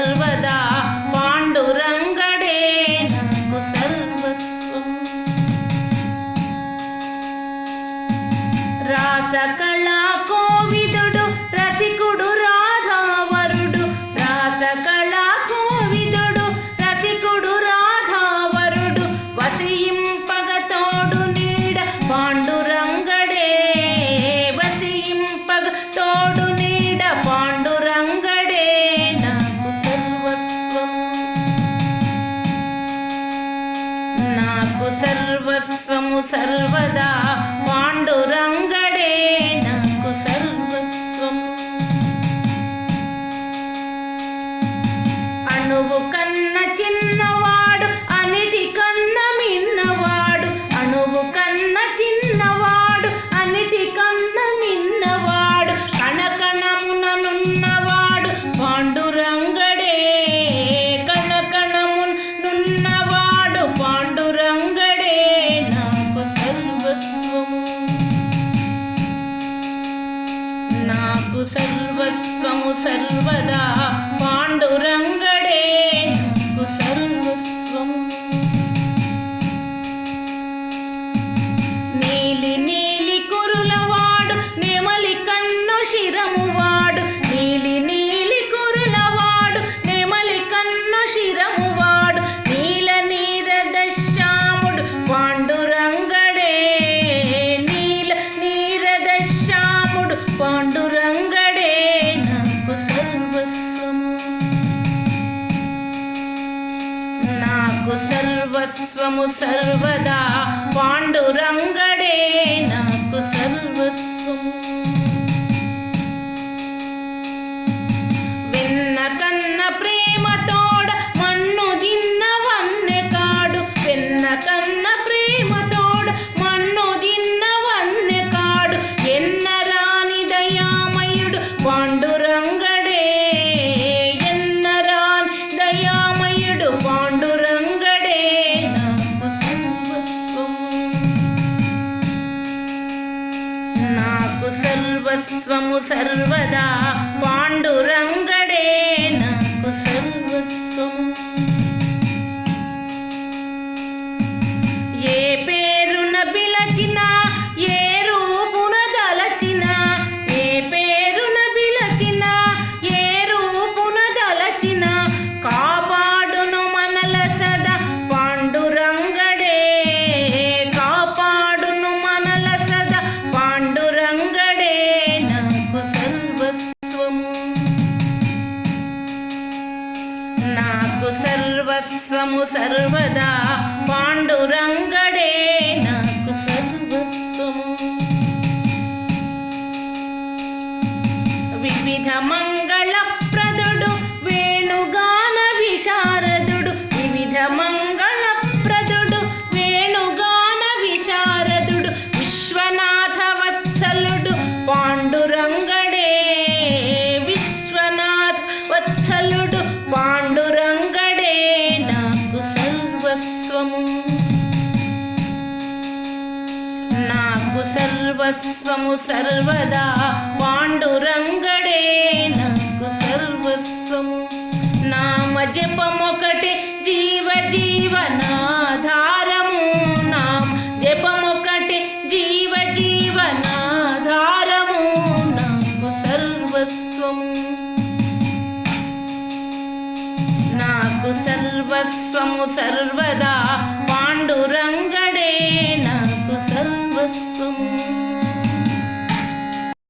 సర్వదా పాండురంగడే నాకు సర్వస్వం. రాసకళా కోవిదుడు రసికుడు రాధావరుడు, రాసకళా కోవిదుడు రసికుడు రాధావరుడు, వసింపగ తోడు నీడ పాండురంగడే, వసింపగ తోడు నీడ పాండురంగడే నాకు సర్వస్వం. నాకు సర్వస్వము సర్వదా పాండురంగడే నాకు సర్వస్వం. అణువు కన్న చిన్నవాడు అన్నిటి కన్న మిన్నవాడు, అణువు కన్న చిన్నవాడు అన్నిటి కన్న మిన్నవాడు, కణకణముననున్నవాడు పాండురంగడే, కణకణమునున్నవాడు పాండురంగడే నాకు సర్వస్వము. నాకు సర్వస్వము సర్వదా పాండురంగడే నాకు సర్వస్వము. నీలి నీలి కురులవాడు నెమలి కన్ను శిరమువాడు, నీలి నీలి కురులవాడు నెమలి కన్ను శిరమువాడు, నీల నీరదశ్యాముడు పాండురంగడే, నీల నీరదశ్యాముడు పాండురంగడే నాకు సర్వస్వము. నాకు సర్వస్వము సర్వదా పాండురంగడే నాకు సర్వస్వము. వెన్న కన్న ప్రేమ తోడ మన్ను దిన్న వన్నె కాడు, వెన్న కన్న ప్రేమ తోడ మన్ను దిన్న వన్నె కాడు, ఎన్నరాని దయామయుడు పాండురంగడే, ఎన్నరాని దయామయుడు పాండురంగడే నాకు సర్వస్వము. నాకు సర్వస్వము సర్వదా పాండురంగడే నాకు సర్వస్వము. ఏ పేరున పిలచినా ఏ రూపున దలచినా, ఏ పేరున పిలచినా ఏ రూపున దలచినా, కాపాడును మనల సదా పాండురంగడే, కాపాడును మనల సదా పాండురంగడే నాకు సర్వస్వము. నాకు సర్వస్వము సర్వదా పాండురంగడే నాకు సర్వస్వము. వివిధ మంగళప్రదుడు వేణుగాన విశారదుడు, వివిధ మంగళప్రదుడు వేణుగాన విశారదుడు, విశ్వనాథ వత్సలుడు పాండురంగడే, విశ్వనాథ వత్సలుడు పాండురంగడే నాకు సర్వస్వము. నాకు సర్వస్వము సర్వదా పాండురంగడే నాకు సర్వస్వము. నామ జపమొకటే జీవ జీవనాధారము, నామ జపమొకటే జీవ జీవనాధారము నాకు సర్వస్వము. నాకు సర్వస్వము సర్వదా